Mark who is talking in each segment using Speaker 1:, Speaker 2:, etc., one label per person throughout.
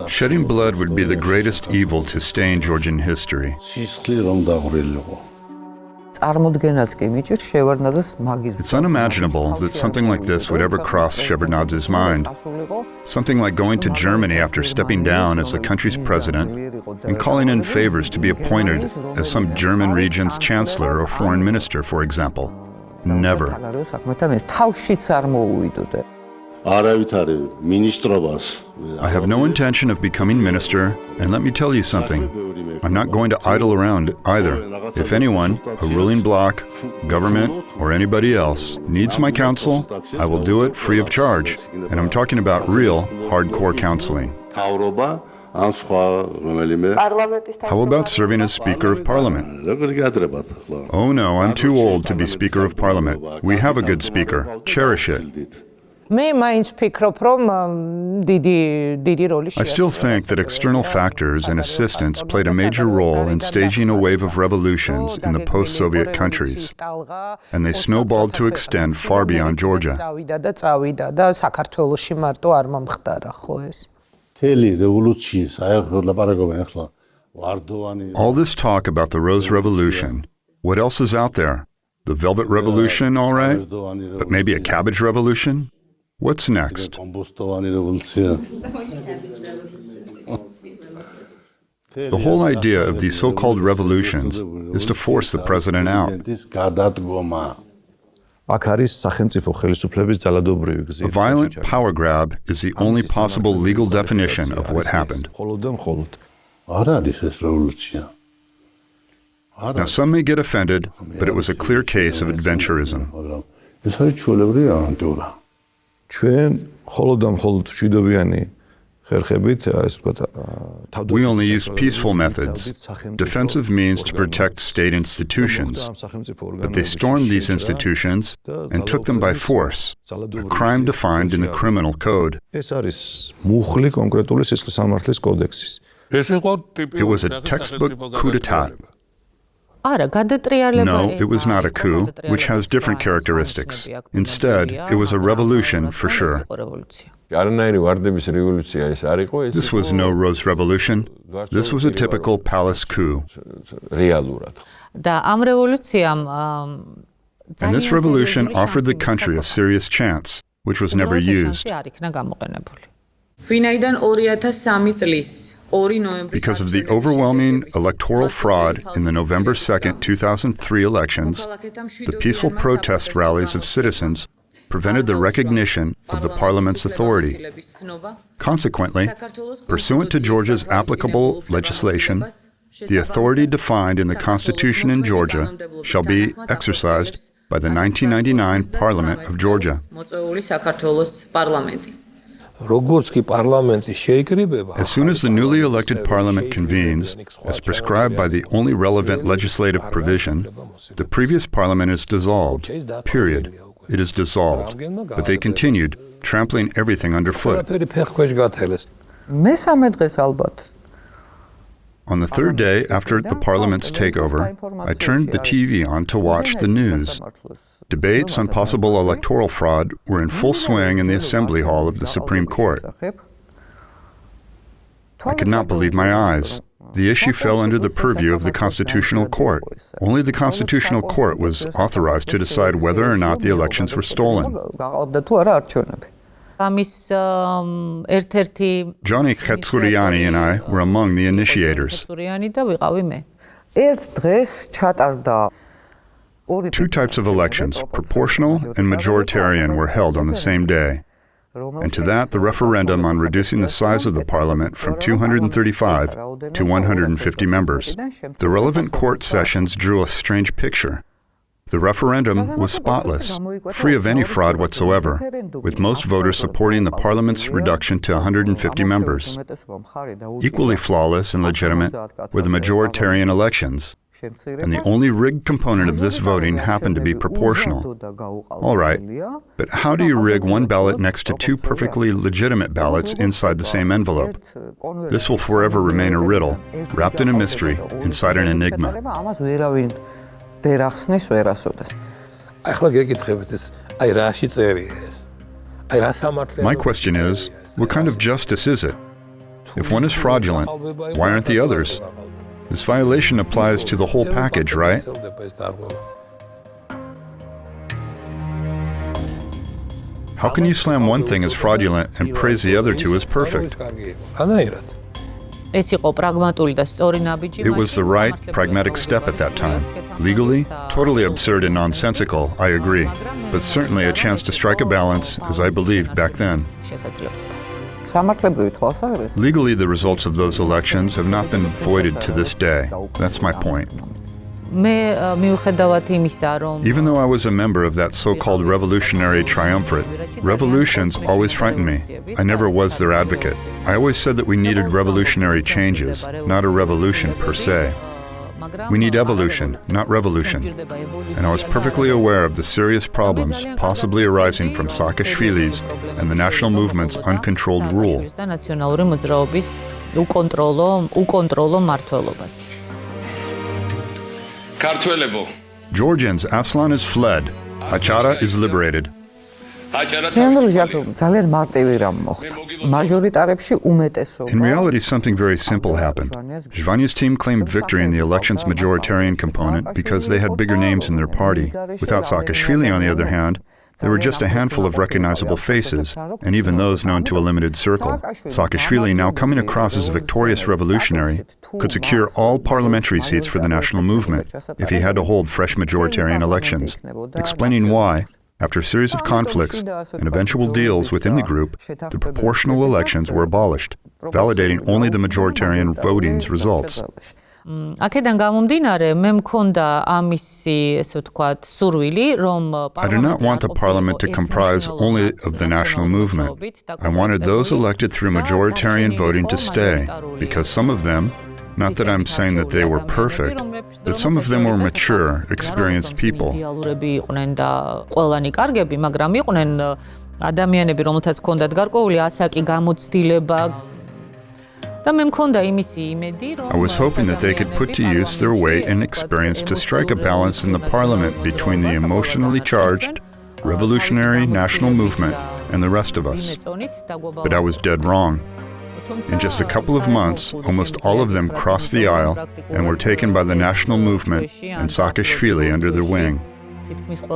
Speaker 1: Shedding blood would be the greatest evil to stain Georgian history. It's unimaginable that something like this would ever cross Shevardnadze's mind. Something like going to Germany after stepping down as the country's president and calling in favors to be appointed as some German region's chancellor or foreign minister, for example. Never. I have no intention of becoming minister, and let me tell you something. I'm not going to idle around either. If anyone, a ruling bloc, government, or anybody else, needs my counsel, I will do it free of charge. And I'm talking about real, hardcore counseling. How about serving as Speaker of Parliament? Oh no, I'm too old to be Speaker of Parliament. We have a good speaker. Cherish it. I still think that external factors and assistance played a major role in staging a wave of revolutions in the post-Soviet countries, and they snowballed to extend far beyond Georgia. All this talk about the Rose Revolution, what else is out there? The Velvet Revolution, all right, but maybe a Cabbage Revolution? What's next? The whole idea of these so-called revolutions is to force the president out. A violent power grab is the only possible legal definition of what happened. Now, some may get offended, but it was a clear case of adventurism. We only use peaceful methods, defensive means to protect state institutions. But they stormed these institutions and took them by force, a crime defined in the criminal code. It was a textbook coup d'etat. No, it was not a coup, which has different characteristics. Instead, it was a revolution for sure. This was no Rose Revolution. This was a typical palace coup. And this revolution offered the country a serious chance, which was never used. Because of the overwhelming electoral fraud in the November 2, 2003 elections, the peaceful protest rallies of citizens prevented the recognition of the parliament's authority. Consequently, pursuant to Georgia's applicable legislation, the authority defined in the Constitution in Georgia shall be exercised by the 1999 Parliament of Georgia. As soon as the newly elected parliament convenes, as prescribed by the only relevant legislative provision, the previous parliament is dissolved, period. It is dissolved. But they continued, trampling everything underfoot. On the third day after the parliament's takeover, I turned the TV on to watch the news. Debates on possible electoral fraud were in full swing in the Assembly Hall of the Supreme Court. I could not believe my eyes. The issue fell under the purview of the Constitutional Court. Only the Constitutional Court was authorized to decide whether or not the elections were stolen. Johnny Krtsanisi and I were among the initiators. Two types of elections, proportional and majoritarian, were held on the same day. And to that, the referendum on reducing the size of the parliament from 235 to 150 members. The relevant court sessions drew a strange picture. The referendum was spotless, free of any fraud whatsoever, with most voters supporting the parliament's reduction to 150 members. Equally flawless and legitimate were the majoritarian elections, and the only rigged component of this voting happened to be proportional. All right, but how do you rig one ballot next to two perfectly legitimate ballots inside the same envelope? This will forever remain a riddle, wrapped in a mystery, inside an enigma. My question is, what kind of justice is it? If one is fraudulent, why aren't the others? This violation applies to the whole package, right? How can you slam one thing as fraudulent and praise the other two as perfect? It was the right, pragmatic step at that time. Legally, totally absurd and nonsensical, I agree, but certainly a chance to strike a balance, as I believed back then. Legally, the results of those elections have not been voided to this day. That's my point. Even though I was a member of that so-called revolutionary triumvirate, revolutions always frightened me. I never was their advocate. I always said that we needed revolutionary changes, not a revolution per se. We need evolution, not revolution. And I was perfectly aware of the serious problems possibly arising from Saakashvili's and the national movement's uncontrolled rule. Georgians, Aslan is fled. Hachara is liberated. In reality, something very simple happened. Shevardnadze's team claimed victory in the election's majoritarian component because they had bigger names in their party. Without Saakashvili, on the other hand, there were just a handful of recognizable faces, and even those known to a limited circle. Saakashvili, now coming across as a victorious revolutionary, could secure all parliamentary seats for the national movement if he had to hold fresh majoritarian elections, explaining why, after a series of conflicts and eventual deals within the group, the proportional elections were abolished, validating only the majoritarian voting's results. I do not want the parliament to comprise only of the national movement. I wanted those elected through majoritarian voting to stay, because some of them, not that I'm saying that they were perfect, but some of them were mature, experienced people. I was hoping that they could put to use their weight and experience to strike a balance in the parliament between the emotionally charged, revolutionary national movement and the rest of us. But I was dead wrong. In just a couple of months, almost all of them crossed the aisle and were taken by the national movement and Saakashvili under their wing. I do not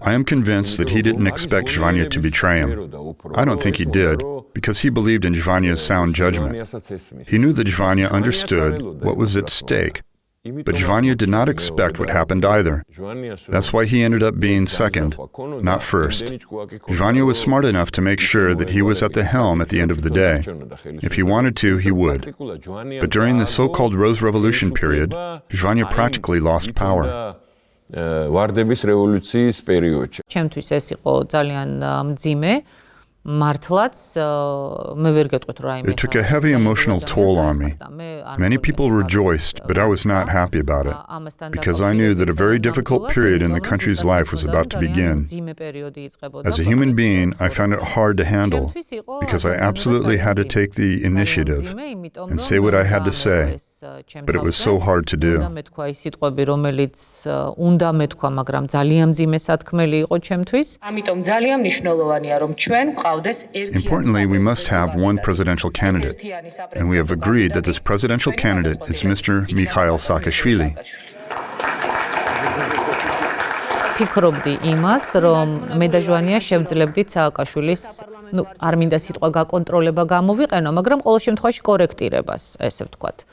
Speaker 1: I am convinced that he didn't expect Shevardnadze to betray him. I don't think he did, because he believed in Shevardnadze's sound judgment. He knew that Shevardnadze understood what was at stake, but Shevardnadze did not expect what happened either. That's why he ended up being second, not first. Shevardnadze was smart enough to make sure that he was at the helm at the end of the day. If he wanted to, he would. But during the so-called Rose Revolution period, Shevardnadze practically lost power. It took a heavy emotional toll on me. Many people rejoiced, but I was not happy about it, because I knew that a very difficult period in the country's life was about to begin. As a human being, I found it hard to handle, because I absolutely had to take the initiative and say what I had to say. But it was so hard to do. Importantly, we must have one presidential candidate, and we have agreed that this presidential candidate is Mr. Mikhail Saakashvili. ვფიქრობდი იმას, რომ მე და ჟვანია შევძლებდით სააკაშვილის, არ მინდა სიტყვა გაკონტროლება გამოვიყენო, მაგრამ ყოველ შემთხვევაში კორექტირებას, ესე ვთქვათ.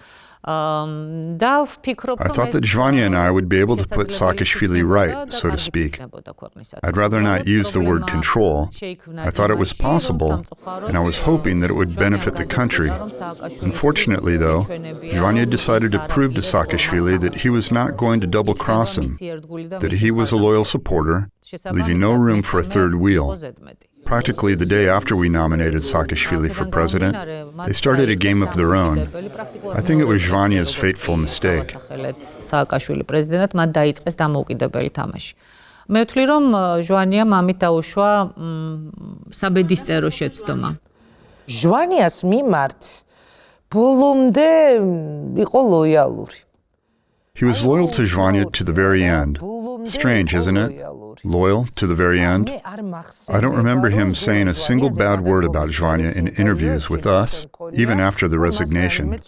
Speaker 1: I thought that Shevardnadze and I would be able to put Saakashvili right, so to speak. I'd rather not use the word control. I thought it was possible, and I was hoping that it would benefit the country. Unfortunately, though, Shevardnadze decided to prove to Saakashvili that he was not going to double-cross him, that he was a loyal supporter, leaving no room for a third wheel. Practically the day after we nominated Saakashvili for president, they started a game of their own. I think it was Shevardnadze's fateful mistake.
Speaker 2: მე ვთვლი რომ ჟვანიამ ამით დაუშვა საბედისწერო შეცდომა. ჟვანიას მიმართ
Speaker 3: ბოლომდე იყო ლოიალური.
Speaker 1: He was loyal to Zvanya to the very end. Strange, isn't it? Loyal to the very end. I don't remember him saying a single bad word about Zvanya in interviews with us, even after the resignation.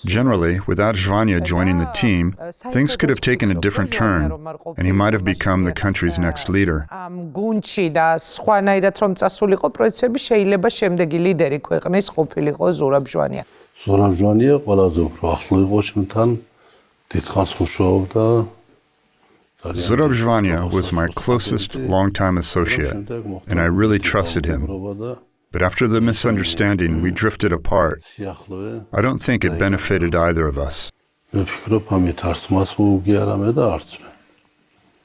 Speaker 1: Generally, without Zvanya joining the team, things could have taken a different turn, and he might have become the country's next leader.
Speaker 3: გუნდში და სხვანაირად რომ წასულიყო პროცესები შეიძლება შემდეგი ლიდერი ქვეყნის ყოფილიყო ზურაბ ჟვანია.
Speaker 4: ზურაბ ჟვანია ყველაზე უფრო ახლო იყო ჩემთან.
Speaker 1: Zurab Zvanya was my closest longtime associate, and I really trusted him. But after the misunderstanding, we drifted apart. I don't think it benefited either of us.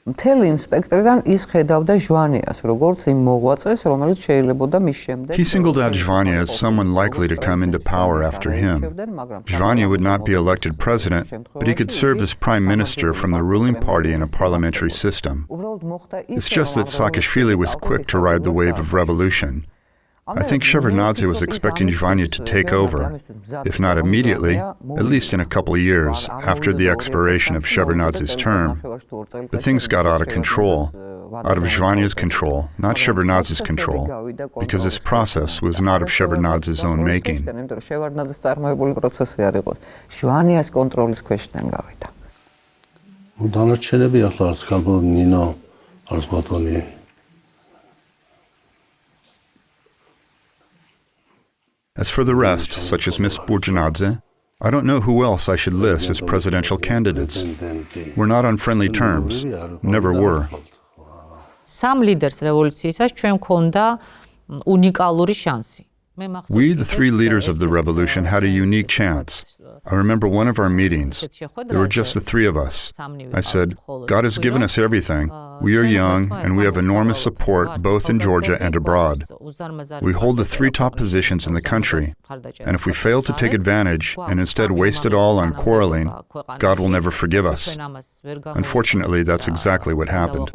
Speaker 5: მთელი იმ სპექტრიდან ის ხედავდა ჟვანიას, როგორც იმ მოღვაწეს, რომელიც შეიძლებოდა მის შემდეგ.
Speaker 1: He singled out Zvanya as someone likely to come into power after him. Zvanya would not be elected president, but he could serve as prime minister from the ruling party in a parliamentary system. It's just that Saakashvili was quick to ride the wave of revolution. I think Shevardnadze was expecting Zvanya to take over, if not immediately, at least in a couple of years after the expiration of Shevardnadze's term. But things got out of control, out of Zvanya's control, not Shevardnadze's control, because this process was not of Shevardnadze's own making. As for the rest, such as Ms. Burjanadze, I don't know who else I should list as presidential candidates. We're not on friendly terms. Never were.
Speaker 2: Some leaders რევოლუციისას ჩვენ მქონდა უნიკალური შანსი.
Speaker 1: We, the three leaders of the revolution, had a unique chance. I remember one of our meetings. There were just the three of us. I said, God has given us everything. We are young, and we have enormous support both in Georgia and abroad. We hold the three top positions in the country, and if we fail to take advantage and instead waste it all on quarreling, God will never forgive us. Unfortunately, that's exactly what happened.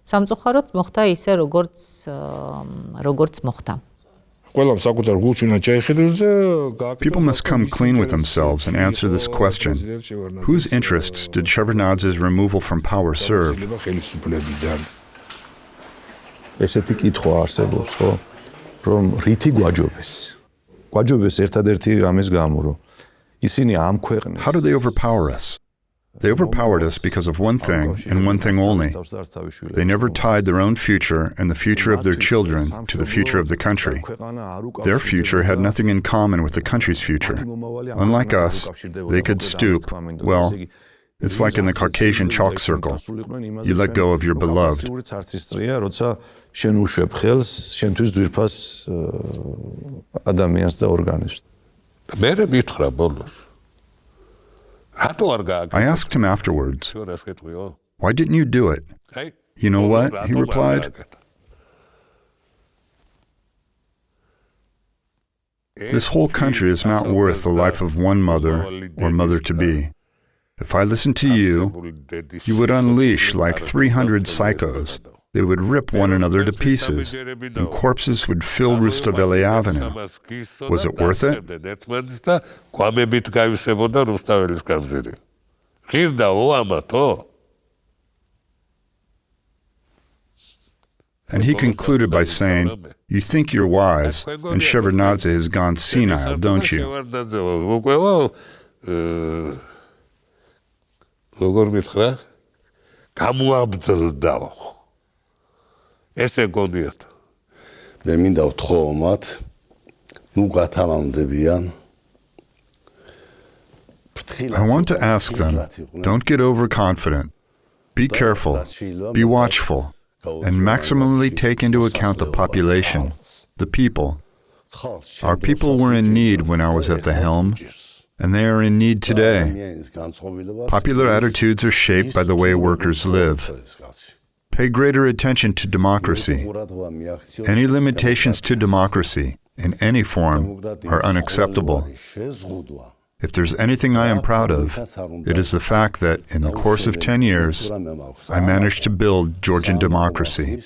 Speaker 2: სამწუხაროდ მოხდა ისე როგორც მოხდა.
Speaker 1: People must come clean with themselves and answer this question. Whose interests did Shevardnadze's removal from power serve?
Speaker 6: ესეთი კითხვა არსებობს, ხო? რომ რითი გვაჯობეს? გვაჯობეს ერთადერთი რამის გამო, რომ ისინი ამ ქვეყნეს.
Speaker 1: How did they overpower us? They overpowered us because of one thing and one thing only. They never tied their own future and the future of their children to the future of the country. Their future had nothing in common with the country's future. Unlike us, they could stoop, well, it's like in the Caucasian chalk circle. You let go of your beloved. I asked him afterwards, why didn't you do it? You know what? He replied, this whole country is not worth the life of one mother or mother-to-be. If I listened to you, you would unleash like 300 psychos. They would rip one another to pieces, and corpses would fill Rustaveli Avenue. Was it worth it? And he concluded by saying, you think you're wise, and Shevardnadze has gone senile, don't you?
Speaker 4: ესე გონიათ მე მინდა ვთხოვ მათ ნუ გათამამდებიან
Speaker 1: I want to ask them, don't get overconfident. Be careful, be watchful, and maximally take into account the population, the people. Our people were in need when I was at the helm, and they are in need today. Popular attitudes are shaped by the way workers live. Pay greater attention to democracy. Any limitations to democracy, in any form, are unacceptable. If there's anything I am proud of, it is the fact that, in the course of 10 years, I managed to build Georgian democracy.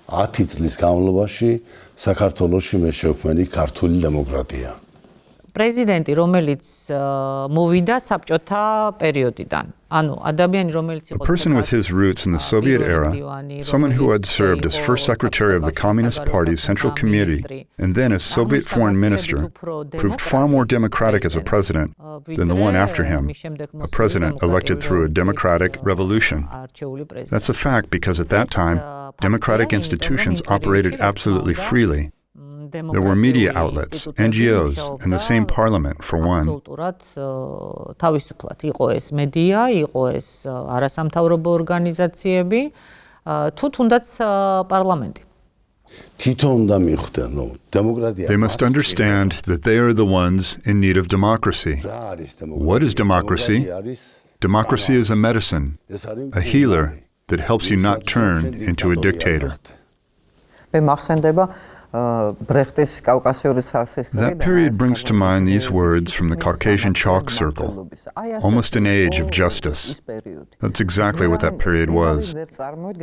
Speaker 4: 10 წლის განმავლობაში საქართველოში მე შევქმნი ქართული დემოკრატია.
Speaker 2: პრეზიდენტი, რომელიც მოვიდა საბჭოთა პერიოდიდან. ანუ ადამიანი, რომელიც იყო
Speaker 1: A person with his roots in the Soviet era, someone who had served as first secretary of the Communist Party's Central Committee and then as Soviet foreign minister, proved far more democratic as a president than the one after him, a president elected through a democratic revolution. That's a fact because at that time, democratic institutions operated absolutely freely. There were media outlets, NGOs, and the same parliament for one.
Speaker 2: თავისუფლად იყო ეს მედია, იყო ეს არასამთავრობო ორგანიზაციები, თუ თუნდაც პარლამენტი.
Speaker 1: They must understand that they are the ones in need of democracy. What is democracy? Democracy is a medicine, a healer that helps you not turn into a dictator. That period brings to mind these words from the Caucasian chalk circle, almost an age of justice. That's exactly what that period was.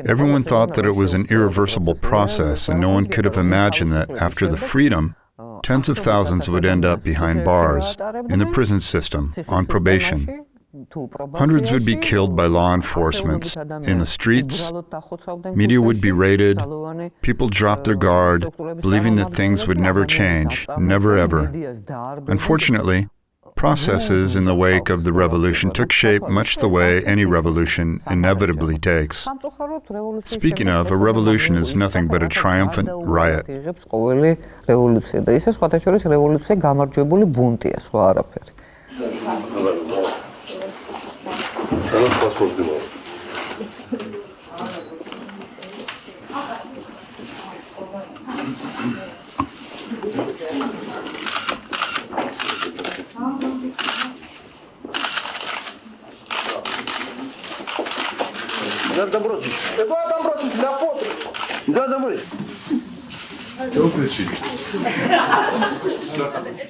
Speaker 1: Everyone thought that it was an irreversible process, and no one could have imagined that after the freedom, tens of thousands would end up behind bars, in the prison system, on probation. Hundreds would be killed by law enforcement in the streets. Media would be raided. People dropped their guard, believing that things would never change, never ever. Unfortunately, processes in the wake of the revolution took shape much the way any revolution inevitably takes. Speaking of, a revolution is nothing but a triumphant riot.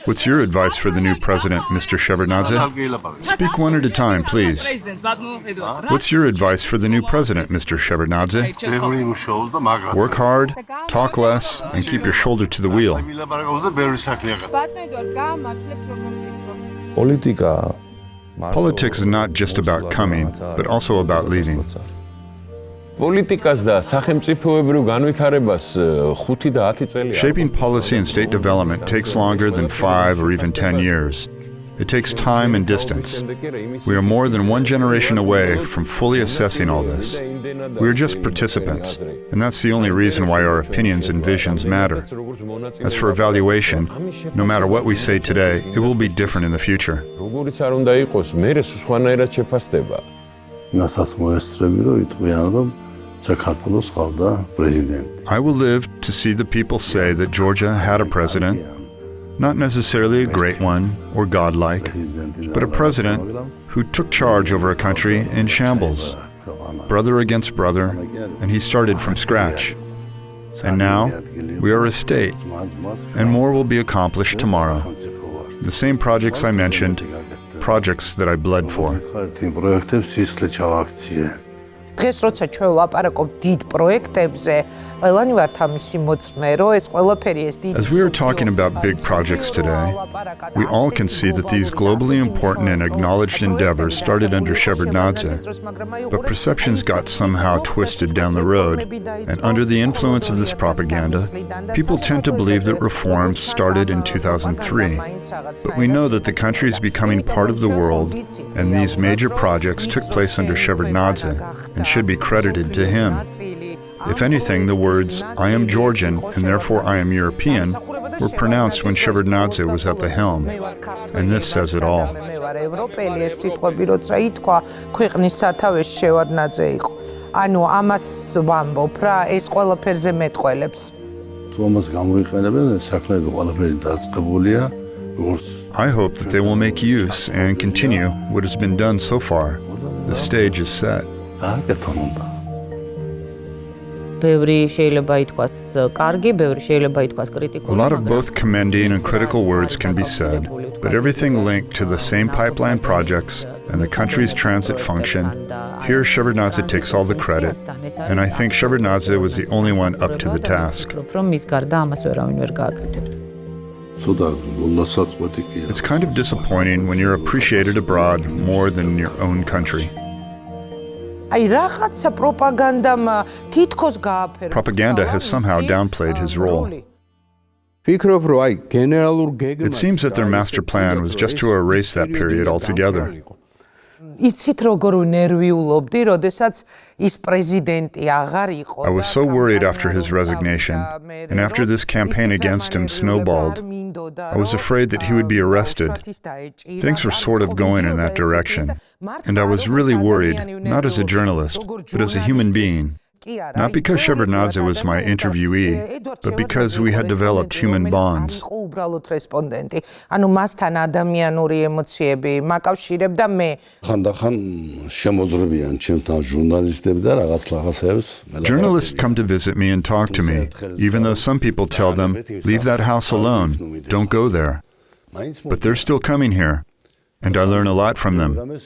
Speaker 1: What's your advice for the new president, Mr. Shevardnadze? Speak one at a time, please. What's your advice for the new president, Mr. Shevardnadze? Work hard, talk less, and keep your shoulder to the wheel. Politics is not just about coming, but also about leaving. Shaping policy and state development takes longer than 5 or even 10 years. It takes time and distance. We are more than one generation away from fully assessing all this. We are just participants, and that's the only reason why our opinions and visions matter. As for evaluation, no matter what we say today, it will be different in the future. I will live to see the people say that Georgia had a president, not necessarily a great one or godlike, but a president who took charge over a country in shambles, brother against brother, and he started from scratch. And now, we are a state, and more will be accomplished tomorrow. The same projects I mentioned, projects that I bled for.
Speaker 3: დღეს როცა ჩვენ ვლაპარაკობთ დიდ პროექტებზე, ყველანი ვართ ამისი მოწმე, რომ ეს ყველაფერი ეს დიდი
Speaker 1: As we are talking about big projects today, we all can see that these globally important and acknowledged endeavors started under Shevardnadze, but perceptions got somehow twisted down the road, and under the influence of this propaganda, people tend to believe that reforms started in 2003. But we know that the country is becoming part of the world, and these major projects took place under Shevardnadze and should be credited to him. If anything, the words, "I am Georgian and therefore I am European," were pronounced when Shevardnadze was at the helm, and this says it all. I hope that they will make use and continue what has been done so far. The stage is set.
Speaker 2: A lot of both commending and critical words can be said,
Speaker 1: but everything linked to the same pipeline projects and the country's transit function. Here, Shevardnadze takes all the credit, and I think Shevardnadze was the only one up to the task. It's kind of disappointing when you're appreciated abroad more than in your own country. Propaganda has somehow downplayed his role. It seems that their master plan was just to erase that period altogether. I was so worried after his resignation, and after this campaign against him snowballed, I was afraid that he would be arrested. Things were sort of going in that direction, and I was really worried, not as a journalist, but as a human being. Not because Shevardnadze was my interviewee, but because we had developed human bonds. Journalists come to visit me and talk to me, even though some people tell them, leave that house alone, don't go there. But they're still coming here. And I learn a lot from them.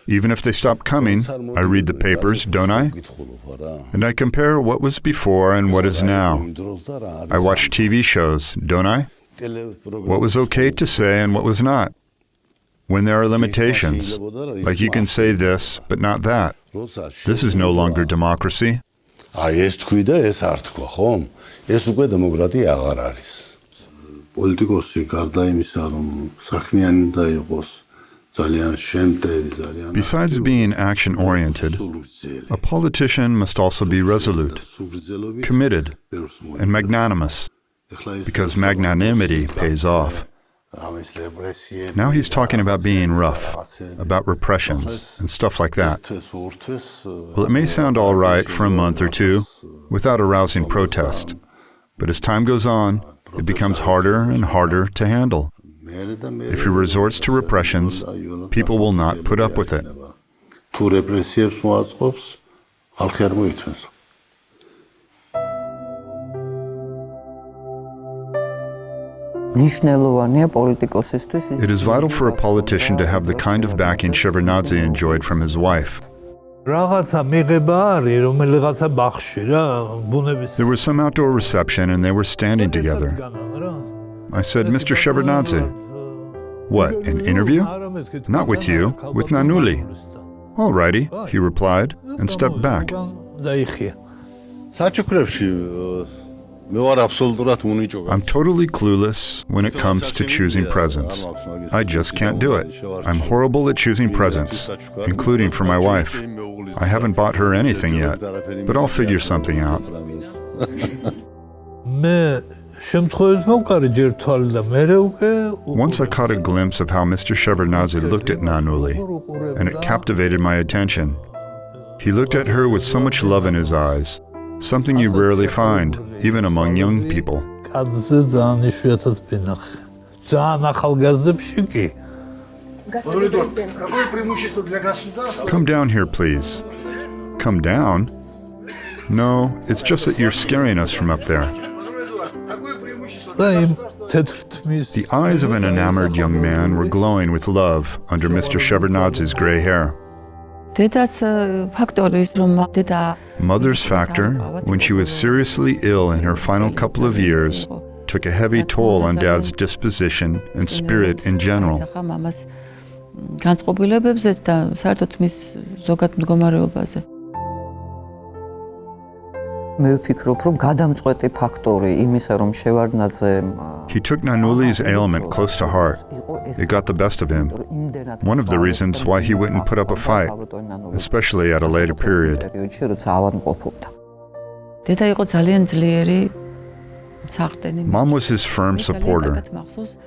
Speaker 1: Even if they stop coming, I read the papers, don't I? And I compare what was before and what is now. I watch TV shows, don't I? What was okay to say and what was not. When there are limitations, like you can say this, but not that. This is no longer democracy. Besides being action-oriented, a politician must also be resolute, committed, and magnanimous, because magnanimity pays off. Now he's talking about being rough, about repressions, and stuff like that. Well, it may sound all right for a month or two, without arousing protest, but as time goes on, it becomes harder and harder to handle. If he resorts to repressions, people will not put up with it. It is vital for a politician to have the kind of backing Shevardnadze enjoyed from his wife. There was some outdoor reception and they were standing together. I said, Mr. Shevardnadze, what, an interview? Not with you, with Nanuli. All righty, he replied, and stepped back. I'm totally clueless when it comes to choosing presents. I just can't do it. I'm horrible at choosing presents, including for my wife. I haven't bought her anything yet, but I'll figure something out. Once I caught a glimpse of how Mr. Shevardnadze looked at Nanuli, and it captivated my attention. He looked at her with so much love in his eyes, something you rarely find, even among young people. Come down here, please. Come down? No, it's just that you're scaring us from up there. The eyes of an enamored young man were glowing with love under Mr. Shevardnadze's gray hair. Mother's factor, when she was seriously ill in her final couple of years, took a heavy toll on Dad's disposition and spirit in general.
Speaker 5: He took
Speaker 1: Nanuli's ailment close to heart. It got the best of him. One of the reasons why he wouldn't put up a fight, especially at a later period. Mom was his firm supporter.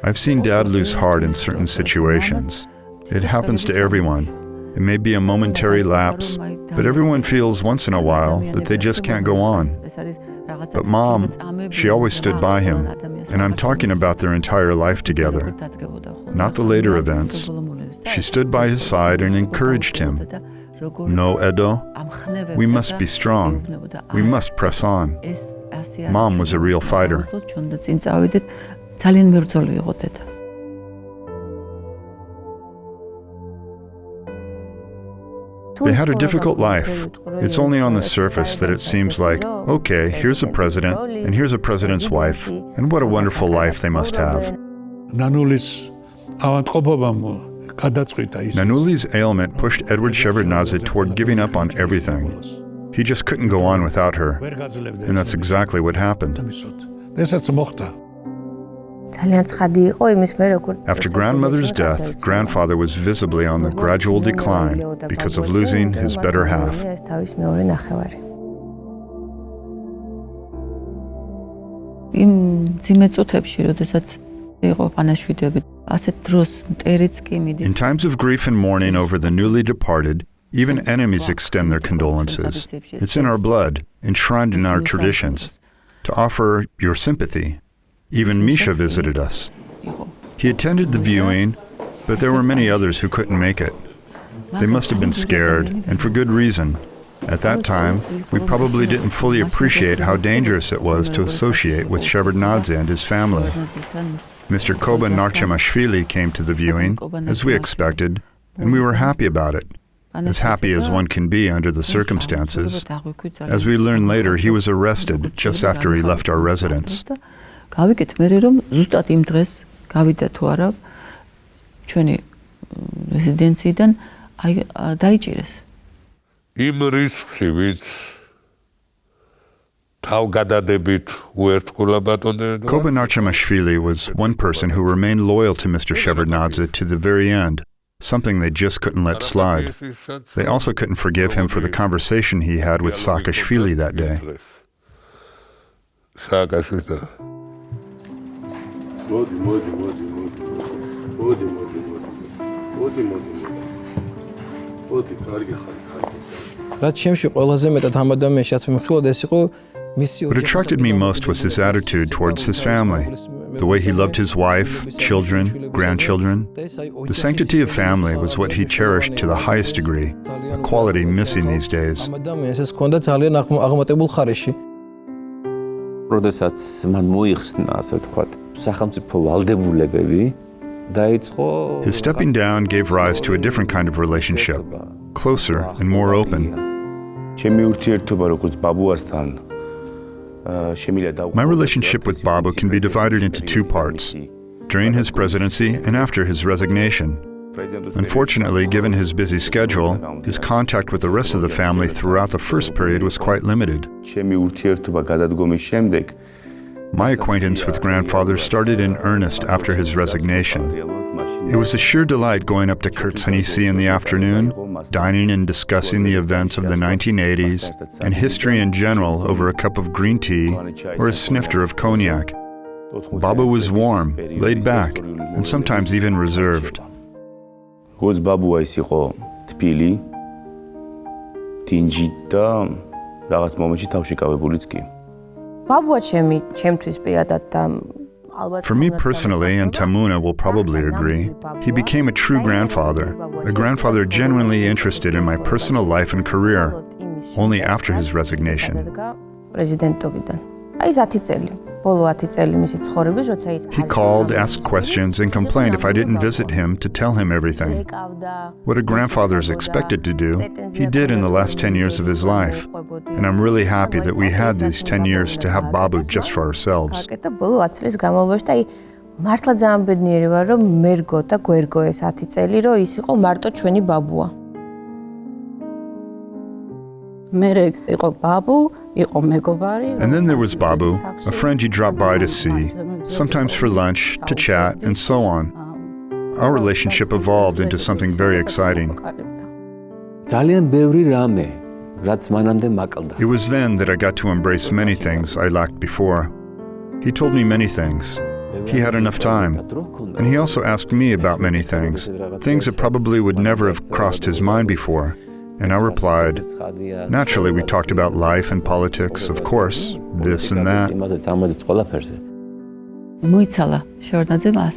Speaker 1: I've seen Dad lose heart in certain situations. It happens to everyone. It may be a momentary lapse, but everyone feels once in a while that they just can't go on. But Mom, she always stood by him, and I'm talking about their entire life together, not the later events. She stood by his side and encouraged him. No, Edo, we must be strong. We must press on. Mom was a real fighter. They had a difficult life. It's only on the surface that it seems like, okay, here's a president, and here's a president's wife, and what a wonderful life they must have. Nanuli's ailment pushed Eduard Shevardnadze toward giving up on everything. He just couldn't go on without her, and that's exactly what happened. After grandmother's death, grandfather was visibly on the gradual decline because of losing his better half. In times of grief and mourning over the newly departed, even enemies extend their condolences. It's in our blood, enshrined in our traditions, to offer your sympathy. Even Misha visited us. He attended the viewing, but there were many others who couldn't make it. They must have been scared, and for good reason. At that time, we probably didn't fully appreciate how dangerous it was to associate with Shevardnadze and his family. Mr. Krtsanisi came to the viewing, as we expected, and we were happy about it. As happy as one can be under the circumstances. As we learned later, he was arrested just after he left our residence. Krtsanisi was one person who remained loyal to Mr. Shevardnadze to the very end, something they just couldn't let slide. They also couldn't forgive him for the conversation he had with Saakashvili that day. What attracted me most was his attitude towards his family, the way he loved his wife, children, grandchildren. The sanctity of family was what he cherished to the highest degree, a quality missing these days. His stepping down gave rise to a different kind of relationship, closer and more open. My relationship with Babu can be divided into two parts, during his presidency and after his resignation. Unfortunately, given his busy schedule, his contact with the rest of the family throughout the first period was quite limited. My acquaintance with grandfather started in earnest after his resignation. It was a sheer delight going up to Krtsanisi in the afternoon, dining and discussing the events of the 1980s and history in general over a cup of green tea or a snifter of cognac. Babu was warm, laid back, and sometimes even reserved. For me personally, and Tamuna will probably agree, he became a true grandfather, a grandfather genuinely interested in my personal life and career, only after his resignation. He called, asked questions, and complained if I didn't visit him to tell him everything. What a grandfather is expected to do, he did in the last 10 years of his life. And I'm really happy that we had these 10 years to have Babu just for ourselves. And then there was Babu, a friend you drop by to see, sometimes for lunch, to chat, and so on. Our relationship evolved into something very exciting. It was then that I got to embrace many things I lacked before. He told me many things. He had enough time. And he also asked me about many things that probably would never have crossed his mind before. And I replied. Naturally, we talked about life and politics, of course, this and that.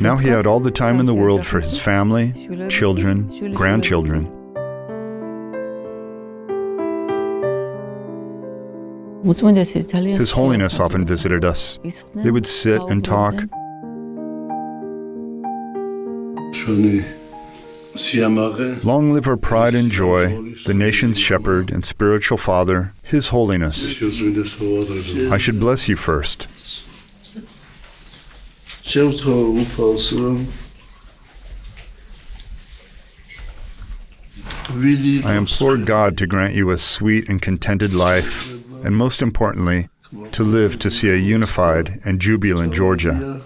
Speaker 1: Now he had all the time in the world for his family, children, grandchildren. His Holiness often visited us. They would sit and talk. Long live our pride and joy, the nation's shepherd and spiritual father, His Holiness. I should bless you first. I implore God to grant you a sweet and contented life, and most importantly, to live to see a unified and jubilant Georgia.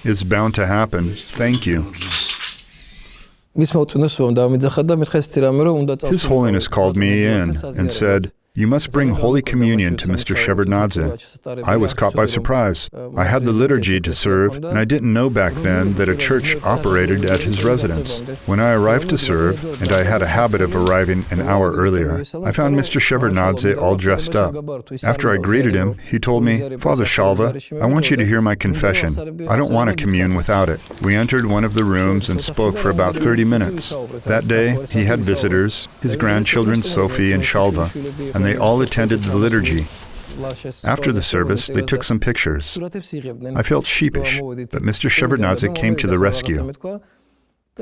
Speaker 1: It's bound to happen. Thank you. His Holiness called me in and said, "You must bring Holy Communion to Mr. Shevardnadze." I was caught by surprise. I had the liturgy to serve, and I didn't know back then that a church operated at his residence. When I arrived to serve, and I had a habit of arriving an hour earlier, I found Mr. Shevardnadze all dressed up. After I greeted him, he told me, "Father Shalva, I want you to hear my confession. I don't want to commune without it." We entered one of the rooms and spoke for about 30 minutes. That day, he had visitors, his grandchildren Sophie and Shalva, and they all attended the liturgy. After the service, they took some pictures. I felt sheepish, but Mr. Shevardnadze came to the rescue.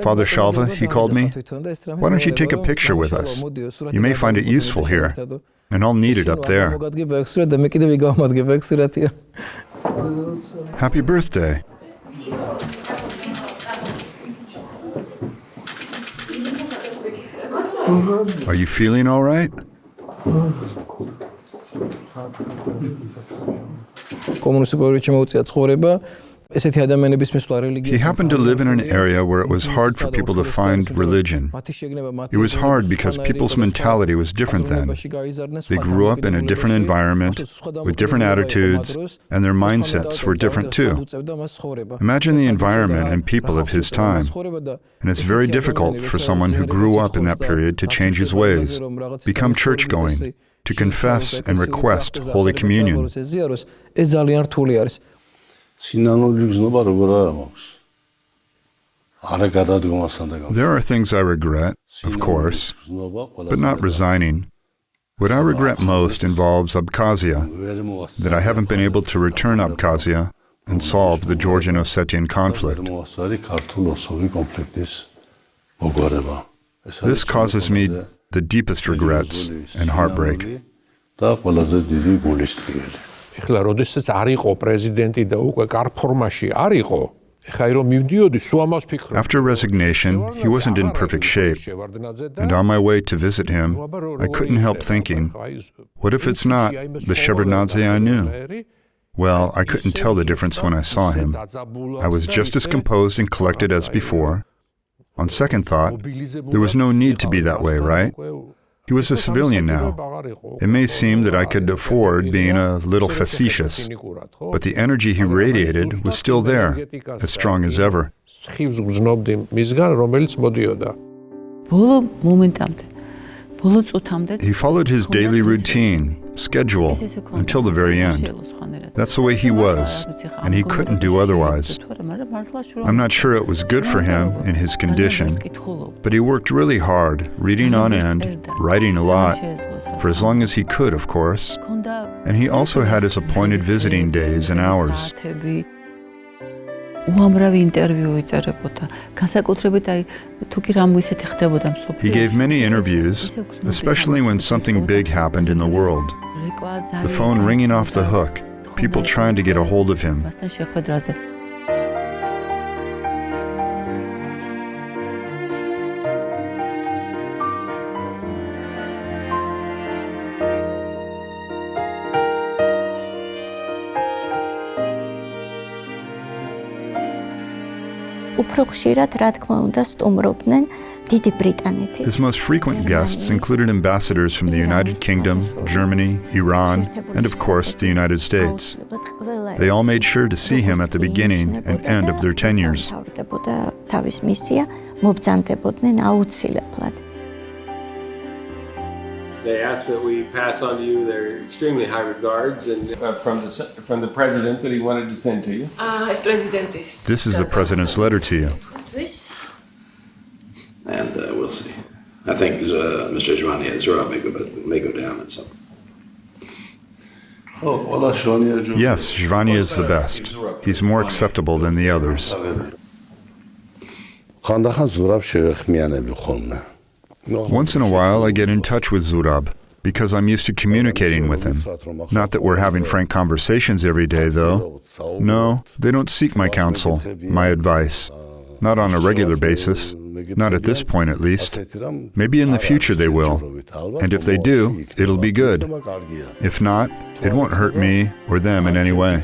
Speaker 1: "Father Shalva," he called me, "why don't you take a picture with us? You may find it useful here, and I'll need it up there." Happy birthday. Are you feeling all right? He happened to live in an area where it was hard for people to find religion. It was hard because people's mentality was different then. They grew up in a different environment, with different attitudes, and their mindsets were different too. Imagine the environment and people of his time. And it's very difficult for someone who grew up in that period to change his ways, become church-going, to confess and request Holy Communion. There are things I regret, of course, but not resigning. What I regret most involves Abkhazia, that I haven't been able to return Abkhazia and solve the Georgian-Ossetian conflict. This causes me the deepest regrets and heartbreak. After resignation, he wasn't in perfect shape, and on my way to visit him, I couldn't help thinking, what if it's not the Shevardnadze I knew? Well, I couldn't tell the difference when I saw him. I was just as composed and collected as before. On second thought, there was no need to be that way, right? He was a civilian now. It may seem that I could afford being a little facetious, but the energy he radiated was still there, as strong as ever. He followed his daily routine, schedule, until the very end. That's the way he was, and he couldn't do otherwise. I'm not sure it was good for him in his condition, but he worked really hard, reading on end, writing a lot, for as long as he could, of course. And he also had his appointed visiting days and hours. He gave many interviews, especially when something big happened in the world. The phone ringing off the hook, people trying to get a hold of him. His most frequent guests included ambassadors from the United Kingdom, Germany, Iran, and of course the United States. They all made sure to see him at the beginning and end of their tenures.
Speaker 7: They ask that we pass on to you their extremely high regards and from the president that he wanted to send to you.
Speaker 1: This is the president's letter to you.
Speaker 8: And we'll see. I think Mr. Shevardnadze may go down at some.
Speaker 1: Yes, Shevardnadze is the best. He's more acceptable than the others. Once in a while, I get in touch with Zurab, because I'm used to communicating with him. Not that we're having frank conversations every day, though. No, they don't seek my counsel, my advice. Not on a regular basis. Not at this point, at least. Maybe in the future they will. And if they do, it'll be good. If not, it won't hurt me or them in any way.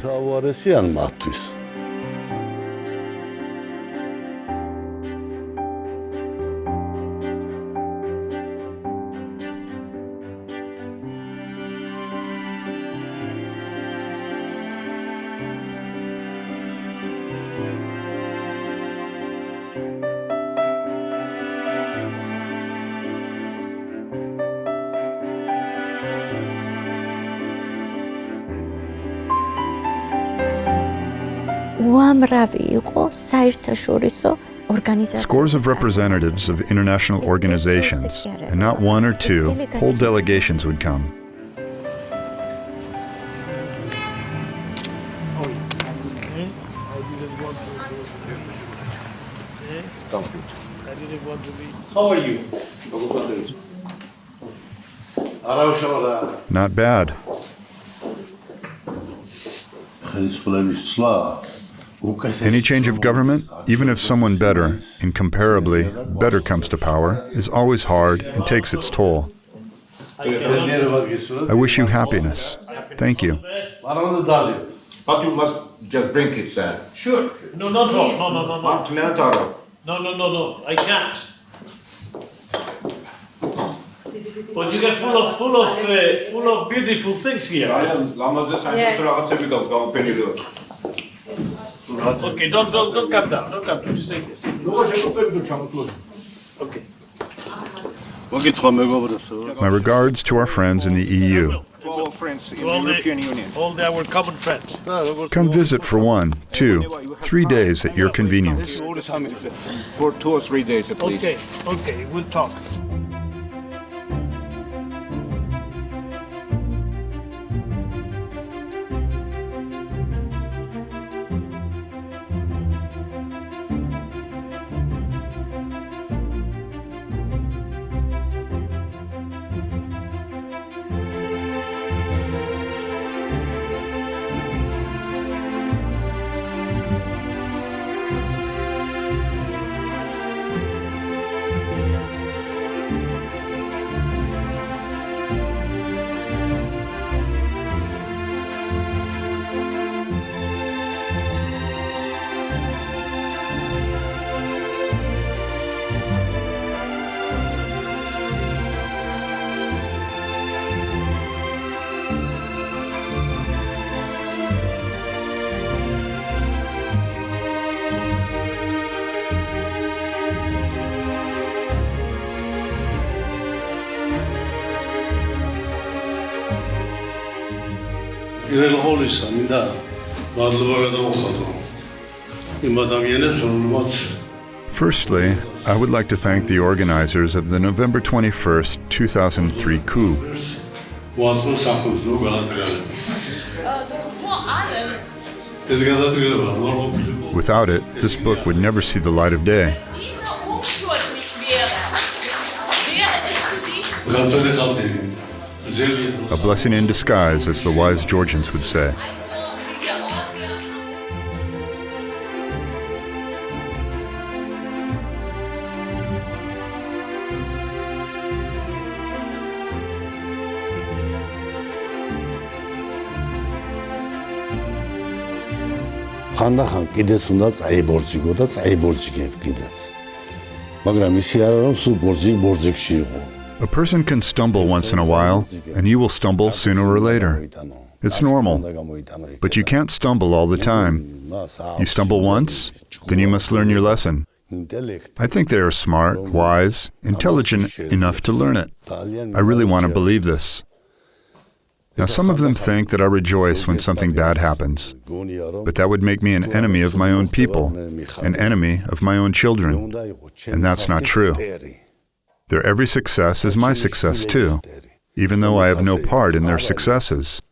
Speaker 1: Scores of representatives of international organizations, and not one or two, whole delegations would come.
Speaker 9: How are you?
Speaker 1: Not bad. Any change of government, even if someone better, incomparably better comes to power, is always hard and takes its toll. I wish you happiness. Thank you.
Speaker 10: But you must just bring it there.
Speaker 9: Sure. No, not all. No. I can't. But you get full of beautiful things here. Okay, don't come down. Don't come down. Just take this. Okay.
Speaker 1: My regards to our friends in the EU.
Speaker 10: To our friends in the European Union.
Speaker 9: All our common friends.
Speaker 1: Come visit for 1, 2, 3 days at your convenience.
Speaker 10: For 2 or 3 days at least.
Speaker 9: Okay, we'll talk.
Speaker 1: Firstly, I would like to thank the organizers of the November 21st, 2003 coup. Without it, this book would never see the light of day. A blessing in disguise, as the wise Georgians would say.
Speaker 4: ხანდახან კიდეც უნდა წაიბორძიგო და წაიბორძიგებ კიდეც. მაგრამ ისი არა რომ სულ ბორძიგში იყო.
Speaker 1: A person can stumble once in a while, and you will stumble sooner or later. It's normal, but you can't stumble all the time. You stumble once, then you must learn your lesson. I think they are smart, wise, intelligent enough to learn it. I really want to believe this. Now, some of them think that I rejoice when something bad happens, but that would make me an enemy of my own people, an enemy of my own children, and that's not true. Their every success is my success too, even though I have no part in their successes.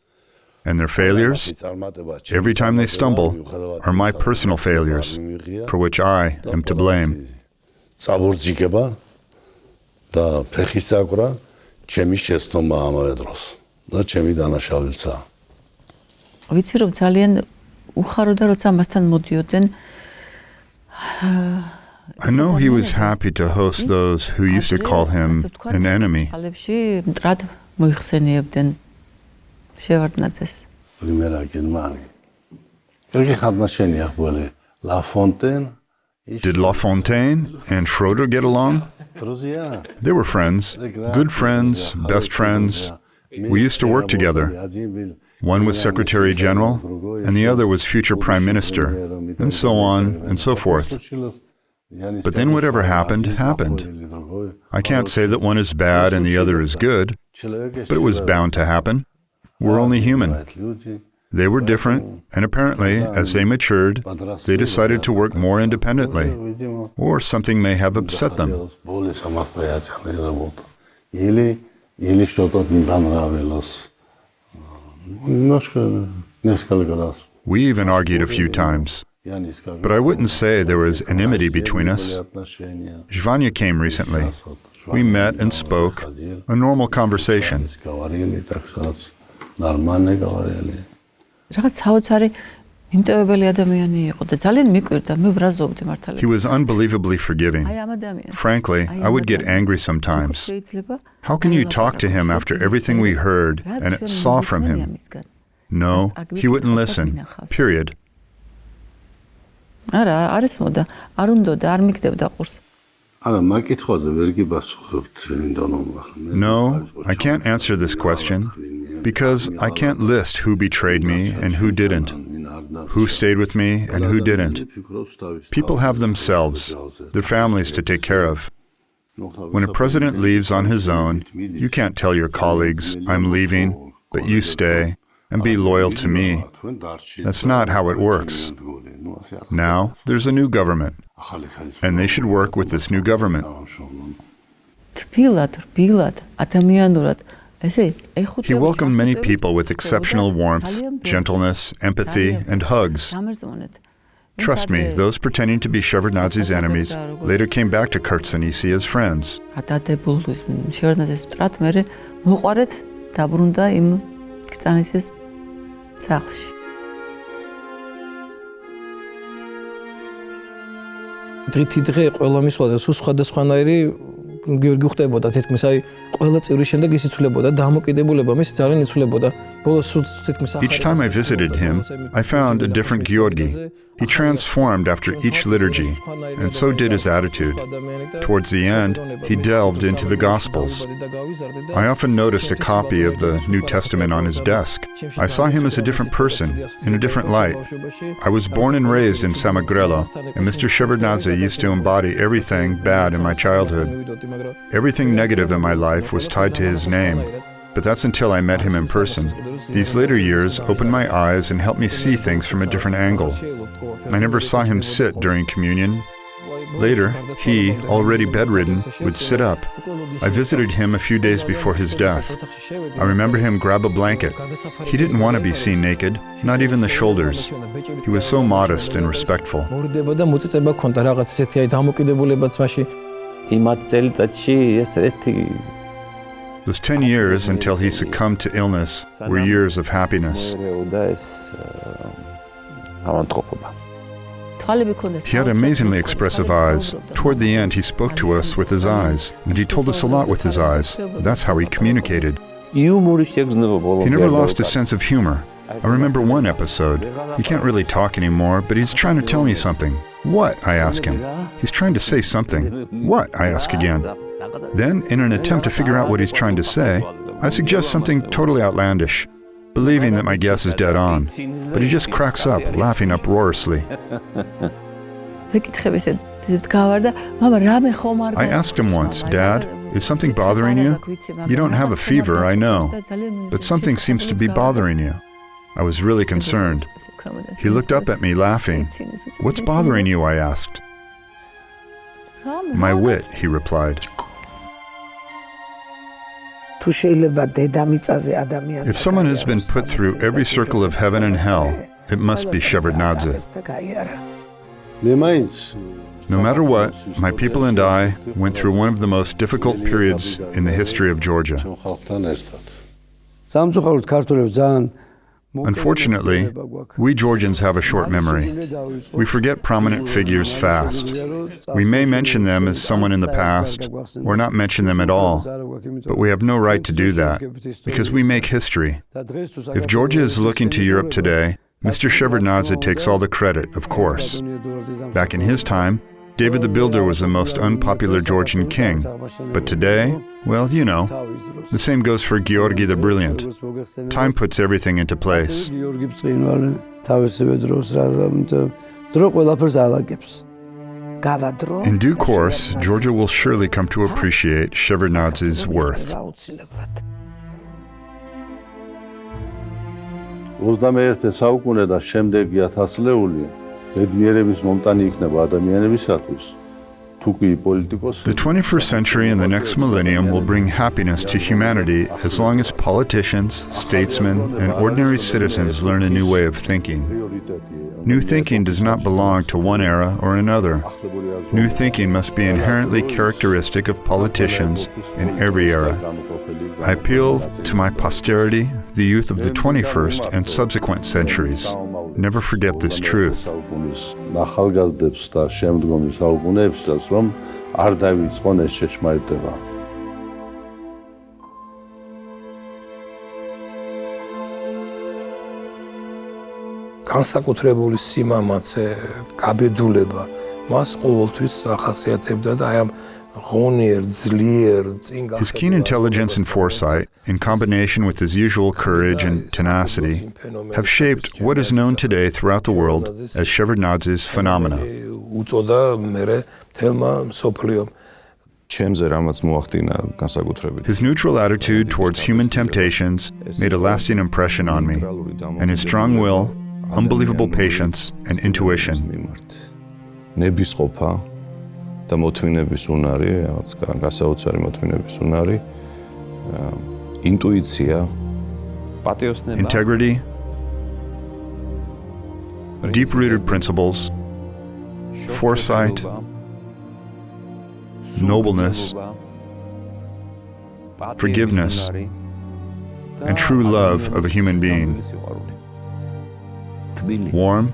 Speaker 1: And their failures, every time they stumble, are my personal failures, for which I am to blame.
Speaker 11: ვიცი რომ ძალიან უხაროდა როცა მასთან მოდიოდნენ
Speaker 1: I know he was happy to host those who used to call him an enemy.
Speaker 11: ხალებში მტრად მოიხსენიებდნენ შევარდნაძეს.
Speaker 1: Did La Fontaine and Schroeder get along? They were friends, good friends, best friends. We used to work together. One was Secretary General, and the other was future Prime Minister, and so on and so forth. But then whatever happened, happened. I can't say that one is bad and the other is good, but it was bound to happen. We're only human. They were different, and apparently, as they matured, they decided to work more independently, or something may have upset them. We even argued a few times, but I wouldn't say there was enmity between us. Zvanya came recently. We met and spoke, a normal conversation.
Speaker 11: რაღაც საოცარი მიმტევებელი ადამიანი იყო და ძალიან მიკვირდა, მე ბრაზობდი მართალია.
Speaker 1: He was unbelievably forgiving. Frankly, I would get angry sometimes. How can you talk to him after everything we heard and saw from him? No, he wouldn't listen. Period.
Speaker 11: არა, არ ისმოდა, არ უნდოდა, არ მიგდებდა ყურს.
Speaker 1: No, I can't answer this question because I can't list who betrayed me and who didn't, who stayed with me and who didn't. People have themselves, their families to take care of. When a president leaves on his own, you can't tell your colleagues, I'm leaving, but you stay and be loyal to me. That's not how it works. Now, there's a new government, and they should work with this new government. He welcomed many people with exceptional warmth, gentleness, empathy, and hugs. Trust me, those pretending to be Shevardnadze's enemies later came back to Krtsanisi as friends.
Speaker 12: დღე ყველა მისვლაზე სულ სხვადასხვანაირი გიორგი ხდებოდა თითქმის აი ყველა წევრის შემდეგ ის იცვლებოდა დამოკიდებულება მისი ძალიან იცვლებოდა ბოლოს სულ თითქმის
Speaker 1: Each time I visited him, I found a different Georgi. He transformed after each liturgy, and so did his attitude. Towards the end, he delved into the Gospels. I often noticed a copy of the New Testament on his desk. I saw him as a different person, in a different light. I was born and raised in Samogrelo, and Mr. Shevardnadze used to embody everything bad in my childhood. Everything negative in my life was tied to his name. But that's until I met him in person. These later years opened my eyes and helped me see things from a different angle. I never saw him sit during communion. Later, he, already bedridden, would sit up. I visited him a few days before his death. I remember him grab a blanket. He didn't want to be seen naked, not even the shoulders. He was so modest and respectful. Those 10 years until he succumbed to illness were years of happiness. He had amazingly expressive eyes. Toward the end, he spoke to us with his eyes, and he told us a lot with his eyes. That's how he communicated. He never lost a sense of humor. I remember one episode. He can't really talk anymore, but he's trying to tell me something. What? I ask him. He's trying to say something. What? I ask again. Then, in an attempt to figure out what he's trying to say, I suggest something totally outlandish, believing that my guess is dead on. But he just cracks up, laughing uproariously. I asked him once, Dad, is something bothering you? You don't have a fever, I know, but something seems to be bothering you. I was really concerned. He looked up at me, laughing. What's bothering you? I asked. My wit, he replied. If someone has been put through every circle of heaven and hell, it must be Shevardnadze. No matter what, my people and I went through one of the most difficult periods in the history of Georgia. Unfortunately, we Georgians have a short memory. We forget prominent figures fast. We may mention them as someone in the past, or not mention them at all, but we have no right to do that, because we make history. If Georgia is looking to Europe today, Mr. Shevardnadze takes all the credit, of course. Back in his time, David the Builder was the most unpopular Georgian king. But today, well, you know, the same goes for Georgi the Brilliant. Time puts everything into place. In due course, Georgia will surely come to appreciate Shevardnadze's worth.
Speaker 4: 21 საუკუნე და შემდეგი ათასლეული ბედნიერების მომტანი იქნება ადამიანებისათვის.
Speaker 1: The 21st century and the next millennium will bring happiness to humanity as long as politicians, statesmen, and ordinary citizens learn a new way of thinking. New thinking does not belong to one era or another. New thinking must be inherently characteristic of politicians in every era. I appeal to my posterity, the youth of the 21st and subsequent centuries. Never forget this truth.
Speaker 12: განსაკუთრებული სიმამაცე, გაბედულება მას ყოველთვის ახასიათებდა და აი ამ
Speaker 1: his keen intelligence and foresight, in combination with his usual courage and tenacity, have shaped what is known today throughout the world as Shevardnadze's phenomena. His neutral attitude towards human temptations made a lasting impression on me, and his strong will, unbelievable patience, and intuition.
Speaker 6: და მოთმინების უნარი, რაღაც გასაოცარი მოთმინების უნარი, ინტუიცია,
Speaker 1: integrity, deep-rooted principles, foresight, nobleness, forgiveness, and true love of a human being. Warm,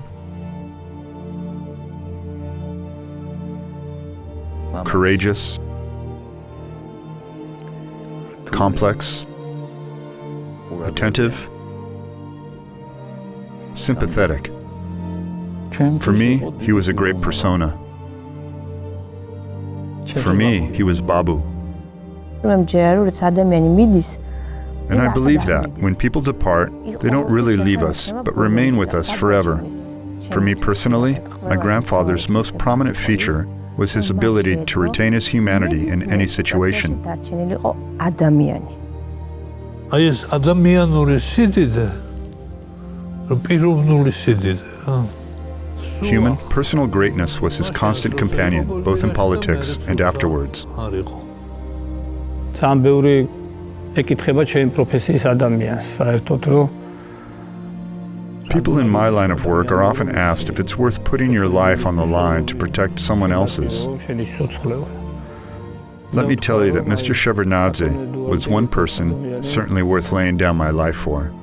Speaker 1: courageous, complex, attentive, sympathetic. For me, he was a great persona. For me, he was Babu. And I believe that when people depart, they don't really leave us, but remain with us forever. For me personally, my grandfather's most prominent feature was his ability to retain his humanity in any situation. Human, personal greatness was his constant companion, both in politics and afterwards. People in my line of work are often asked if it's worth putting your life on the line to protect someone else's. Let me tell you that Mr. Shevardnadze was one person certainly worth laying down my life for.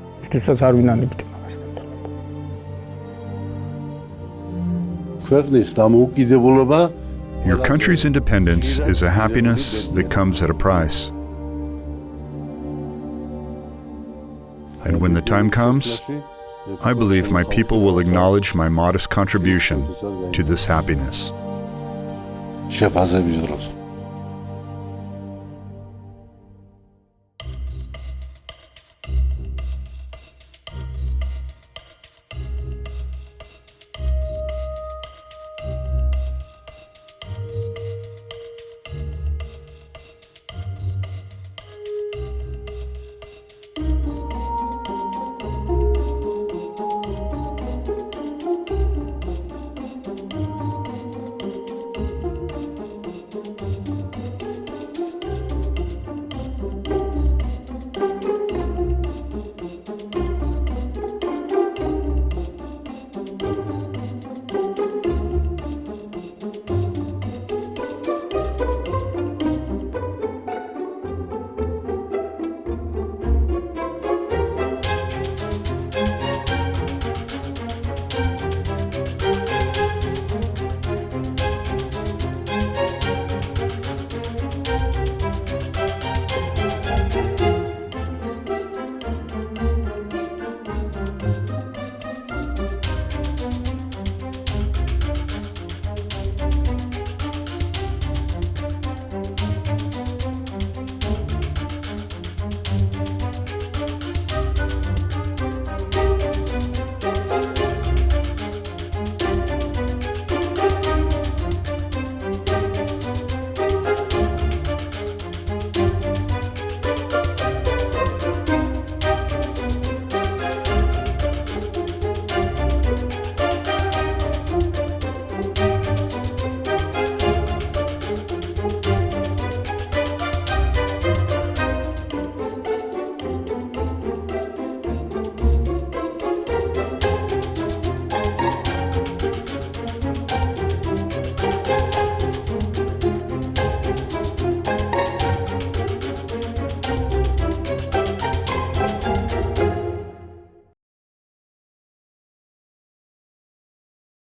Speaker 1: Your country's independence is a happiness that comes at a price. And when the time comes, I believe my people will acknowledge my modest contribution to this happiness.